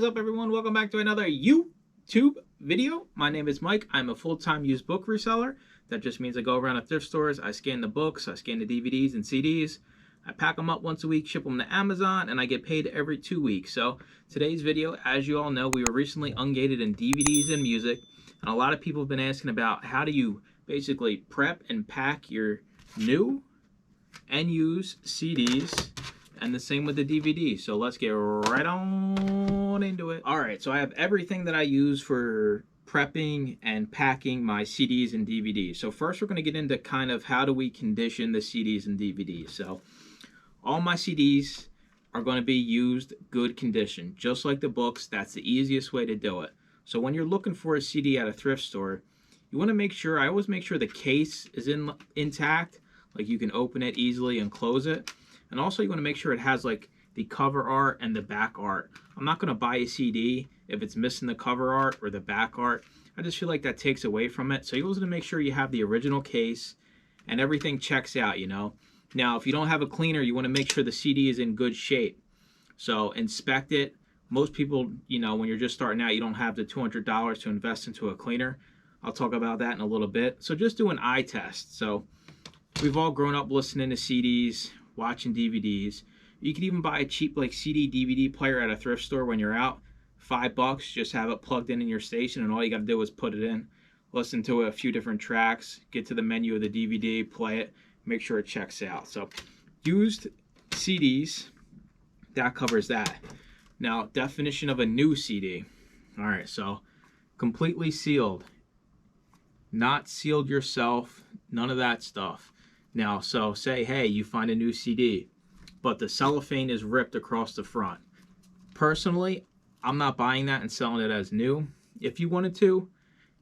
is up, everyone? Welcome back to another YouTube video. My name is Mike. I'm a full-time used book reseller. That just means I go around to thrift stores, I scan the books, I scan the DVDs and CDs, I pack them up once a week, ship them to Amazon, and I get paid every 2 weeks. So today's video, as you all know, we were recently ungated in DVDs and music, and a lot of people have been asking about how do you basically prep and pack your new and used CDs, and the same with the DVD. So let's get right on into it. All right, so I have everything that I use for prepping and packing my CDs and DVDs. So first we're going to get into kind of how do we condition the CDs and DVDs. So all my CDs are going to be used good condition, just like the books. That's the easiest way to do it. So when you're looking for a CD at a thrift store, you want to make sure, I always make sure the case is intact, like you can open it easily and close it. And also you want to make sure it has like the cover art and the back art. I'm not going to buy a CD if it's missing the cover art or the back art. I just feel like that takes away from it. So you want to make sure you have the original case and everything checks out, you know. Now, if you don't have a cleaner, you want to make sure the CD is in good shape. So inspect it. Most people, you know, when you're just starting out, you don't have the $200 to invest into a cleaner. I'll talk about that in a little bit. So just do an eye test. So we've all grown up listening to CDs, watching DVDs. You could even buy a cheap like CD DVD player at a thrift store when you're out. $5, just have it plugged in your station, and all you got to do is put it in, listen to a few different tracks, get to the menu of the DVD, play it, make sure it checks out. So used CDs, that covers that. Now, definition of a new CD. All right, so completely sealed, not sealed yourself, none of that stuff. Now, so say, hey, you find a new CD, but the cellophane is ripped across the front. Personally, I'm not buying that and selling it as new. If you wanted to,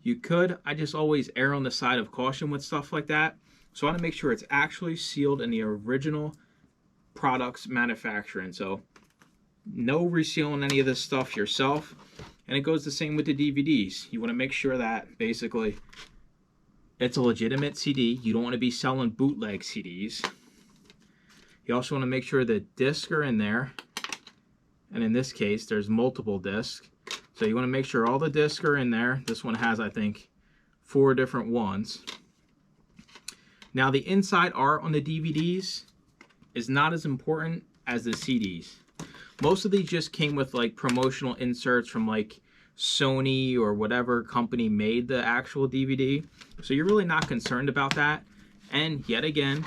you could. I just always err on the side of caution with stuff like that. So I want to make sure it's actually sealed in the original product's manufacturing. So no resealing any of this stuff yourself. And it goes the same with the DVDs. You want to make sure that basically it's a legitimate CD. You don't want to be selling bootleg CDs. You also want to make sure the discs are in there. And in this case, there's multiple discs. So you want to make sure all the discs are in there. This one has, I think, 4 different ones. Now, the inside art on the DVDs is not as important as the CDs. Most of these just came with like promotional inserts from like Sony or whatever company made the actual DVD. So you're really not concerned about that. And yet again,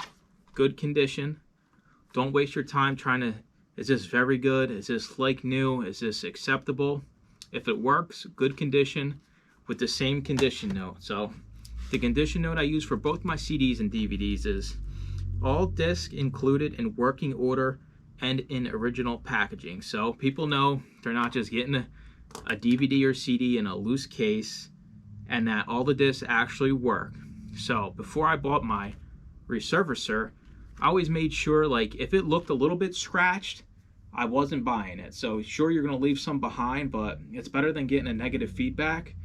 good condition. Don't waste your time trying to, is this very good? Is this like new? Is this acceptable? If it works, good condition with the same condition note. So the condition note I use for both my CDs and DVDs is all discs included in working order and in original packaging. So people know they're not just getting a DVD or CD in a loose case, and that all the discs actually work. So before I bought my resurfacer, I always made sure, like, if it looked a little bit scratched, I wasn't buying it. So sure, you're gonna leave some behind, but it's better than getting a negative feedback,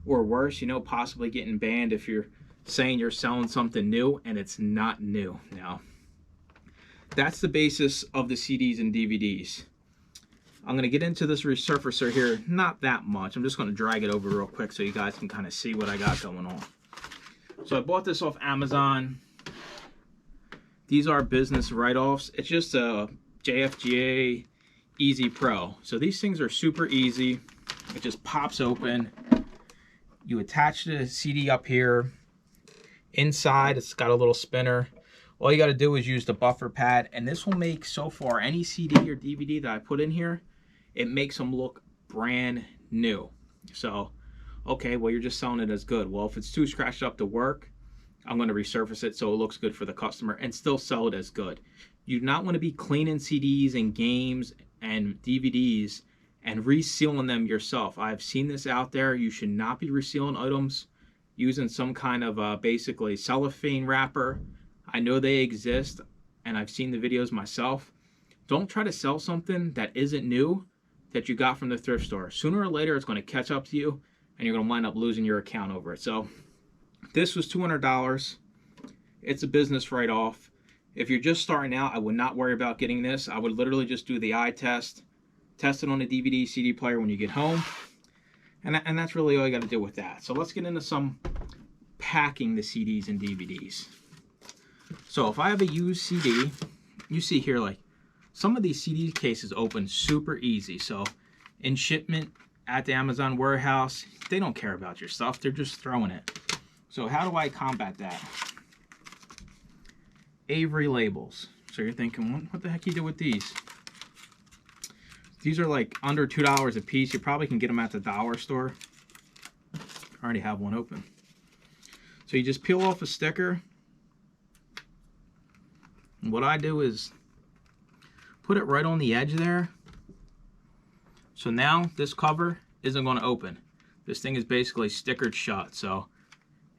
or worse, you know, possibly getting banned if you're saying you're selling something new and it's not new. Now, that's the basis of the CDs and DVDs. I'm going to get into this resurfacer here, not that much. I'm just going to drag it over real quick so you guys can kind of see what I got going on. So I bought this off Amazon. These are business write-offs. It's just a JFGA Easy Pro. So these things are super easy. It just pops open. You attach the CD up here. Inside, it's got a little spinner. All you got to do is use the buffer pad, and this will make, so far, any CD or DVD that I put in here, it makes them look brand new. So, okay, well, you're just selling it as good. Well, if it's too scratched up to work, I'm going to resurface it so it looks good for the customer and still sell it as good. You do not want to be cleaning CDs and games and DVDs and resealing them yourself. I've seen this out there. You should not be resealing items using some kind of basically cellophane wrapper. I know they exist, and I've seen the videos myself. Don't try to sell something that isn't new that you got from the thrift store. Sooner or later, it's going to catch up to you, and you're going to wind up losing your account over it. So this was $200. It's a business write-off. If you're just starting out, I would not worry about getting this. I would literally just do the eye test, test it on a DVD, CD player when you get home. And that's really all you got to do with that. So let's get into some packing the CDs and DVDs. So if I have a used CD, you see here, like, some of these CD cases open super easy. So in shipment at the Amazon warehouse, they don't care about your stuff. They're just throwing it. So how do I combat that? Avery labels. So you're thinking, what the heck you do with these? These are like under $2 a piece. You probably can get them at the dollar store. I already have one open. So you just peel off a sticker. And what I do is put it right on the edge there. So now this cover isn't going to open. This thing is basically stickered shut. So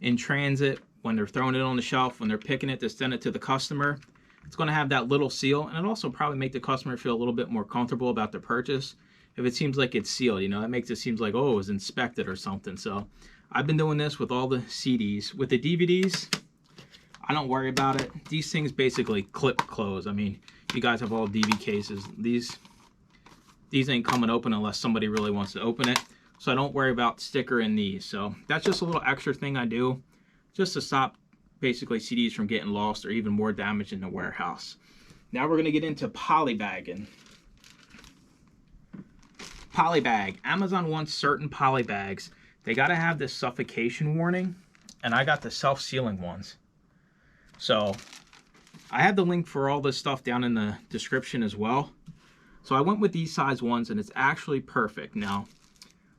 in transit, when they're throwing it on the shelf, when they're picking it to send it to the customer, it's going to have that little seal, and it'll also probably make the customer feel a little bit more comfortable about the purchase. If it seems like it's sealed, you know, that makes it seem like, oh, it was inspected or something. So I've been doing this with all the CDs. With the DVDs, I don't worry about it. These things basically clip close. I mean, you guys have all DVD cases. These ain't coming open unless somebody really wants to open it. So I don't worry about sticker in these. So that's just a little extra thing I do just to stop basically CDs from getting lost or even more damage in the warehouse. Now we're going to get into polybagging. Polybag. Amazon wants certain polybags. They got to have this suffocation warning, and I got the self-sealing ones. So I have the link for all this stuff down in the description as well. So I went with these size ones, and it's actually perfect. Now,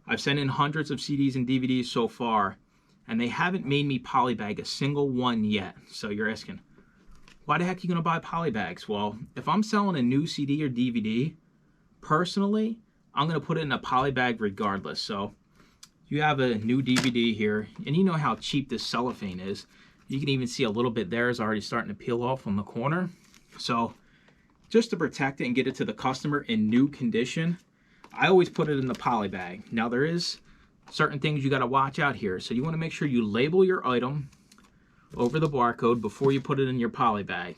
I've sent in hundreds of CDs and DVDs so far, and they haven't made me polybag a single one yet. So you're asking, why the heck are you going to buy polybags? Well, if I'm selling a new CD or DVD, personally, I'm going to put it in a polybag regardless. So you have a new DVD here, and you know how cheap this cellophane is. You can even see a little bit there is already starting to peel off on the corner. So just to protect it and get it to the customer in new condition, I always put it in the polybag. Now there is certain things you got to watch out here. So you want to make sure you label your item over the barcode before you put it in your polybag.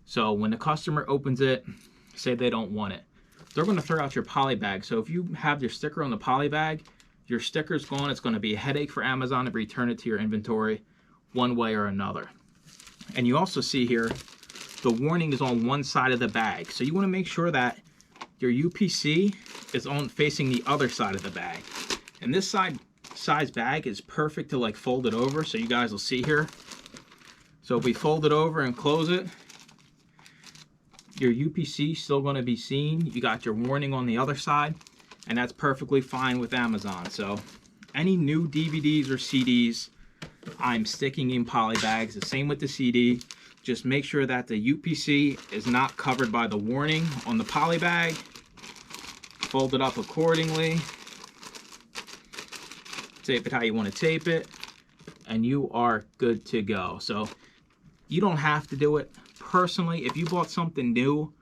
So when the customer opens it, say they don't want it, they're going to throw out your polybag. So if you have your sticker on the polybag, your sticker's gone. It's going to be a headache for Amazon to return it to your inventory one way or another. And you also see here, the warning is on one side of the bag. So you want to make sure that your UPC is on facing the other side of the bag. And this size bag is perfect to like fold it over, so you guys will see here. So if we fold it over and close it, your UPC is still going to be seen. You got your warning on the other side, and that's perfectly fine with Amazon. So any new DVDs or CDs, I'm sticking in polybags. The same with the CD. Just make sure that the UPC is not covered by the warning on the polybag. Fold it up accordingly. Tape it how you want to tape it, and you are good to go. So you don't have to do it. Personally, if you bought something new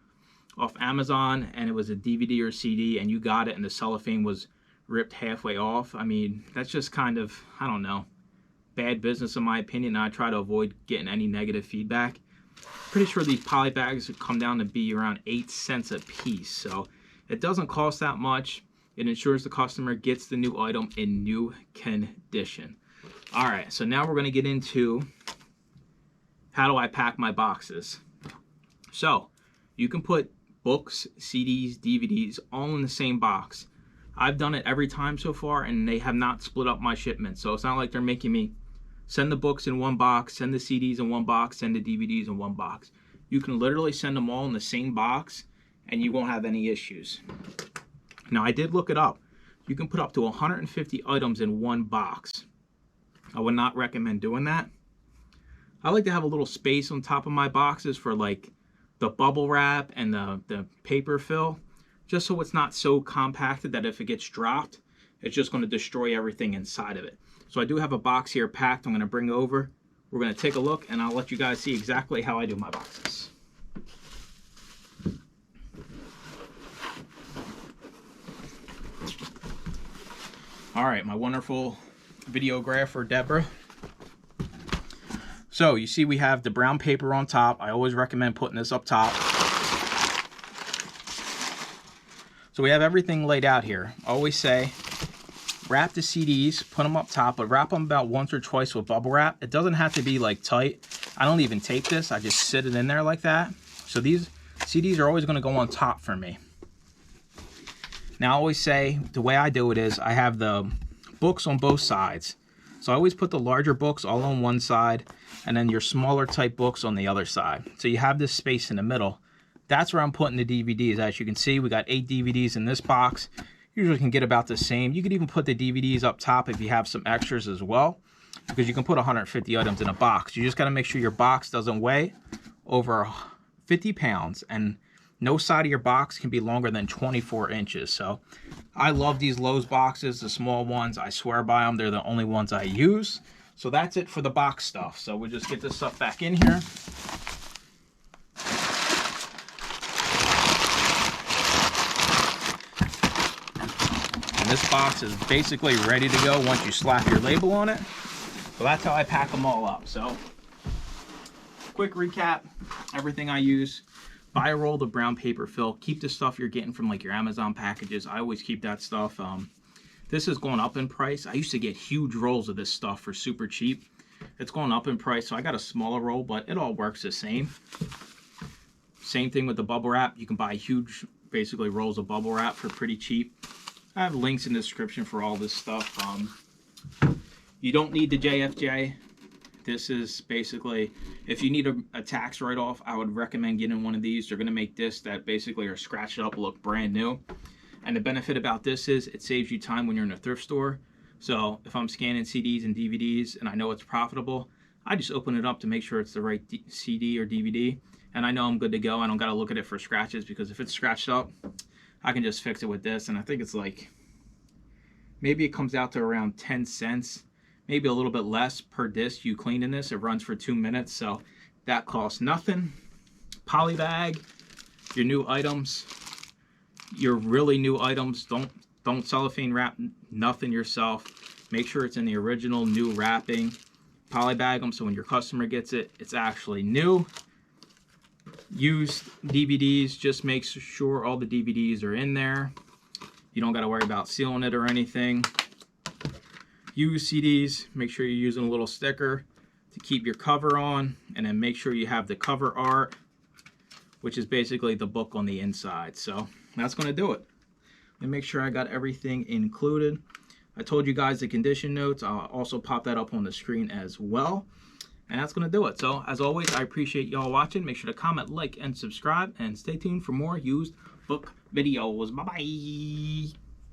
off Amazon and it was a DVD or CD and you got it and the cellophane was ripped halfway off, I mean, that's just kind of, I don't know, bad business in my opinion. I try to avoid getting any negative feedback. Pretty sure these poly bags would come down to be around 8 cents a piece. So it doesn't cost that much. It ensures the customer gets the new item in new condition. All right, so now we're going to get into how do I pack my boxes. So you can put books, CDs, DVDs all in the same box. I've done it every time so far, and they have not split up my shipments. So it's not like they're making me send the books in one box, send the CDs in one box, send the DVDs in one box. You can literally send them all in the same box, and you won't have any issues. Now, I did look it up. You can put up to 150 items in one box. I would not recommend doing that. I like to have a little space on top of my boxes for like the bubble wrap and the paper fill, just so it's not so compacted that if it gets dropped, it's just going to destroy everything inside of it. So I do have a box here packed. I'm going to bring over. We're going to take a look, and I'll let you guys see exactly how I do my boxes. All right, my wonderful videographer, Deborah. So you see we have the brown paper on top. I always recommend putting this up top. So we have everything laid out here. I always say, wrap the CDs, put them up top, but wrap them about once or twice with bubble wrap. It doesn't have to be like tight. I don't even tape this. I just sit it in there like that. So these CDs are always going to go on top for me. Now I always say, the way I do it is I have the books on both sides. So I always put the larger books all on one side and then your smaller type books on the other side. So you have this space in the middle. That's where I'm putting the DVDs. As you can see, we got 8 DVDs in this box. Usually can get about the same. You could even put the DVDs up top if you have some extras as well, because you can put 150 items in a box. You just got to make sure your box doesn't weigh over 50 pounds, and no side of your box can be longer than 24 inches. So I love these Lowe's boxes, the small ones. I swear by them. They're the only ones I use. So that's it for the box stuff. So we'll just get this stuff back in here. This box is basically ready to go once you slap your label on it. So that's how I pack them all up. So quick recap, everything I use. Buy a roll of brown paper fill. Keep the stuff you're getting from like your Amazon packages. I always keep that stuff. This has gone up in price. I used to get huge rolls of this stuff for super cheap. It's gone up in price, so I got a smaller roll, but it all works the same. Same thing with the bubble wrap. You can buy huge, basically rolls of bubble wrap for pretty cheap. I have links in the description for all this stuff. You don't need the JFJ. This is basically, if you need a tax write-off, I would recommend getting one of these. They're going to make discs that basically are scratched up, look brand new. And the benefit about this is it saves you time when you're in a thrift store. So if I'm scanning CDs and DVDs and I know it's profitable, I just open it up to make sure it's the right CD or DVD. And I know I'm good to go. I don't got to look at it for scratches, because if it's scratched up, I can just fix it with this. And I think it's like, maybe it comes out to around 10 cents, maybe a little bit less per disc you clean in this. It runs for 2 minutes, so that costs nothing. Polybag your new items, your really new items. Don't cellophane wrap nothing yourself. Make sure it's in the original new wrapping. Polybag them so when your customer gets it, it's actually new. Used DVDs, just make sure all the DVDs are in there. You don't got to worry about sealing it or anything. Used CDs, make sure you're using a little sticker to keep your cover on, and then make sure you have the cover art, which is basically the book on the inside. So that's going to do it. Let me make sure I got everything included. I told you guys the condition notes. I'll also pop that up on the screen as well. And that's going to do it. So as always, I appreciate y'all watching. Make sure to comment, like, and subscribe, and stay tuned for more used book videos. Bye-bye.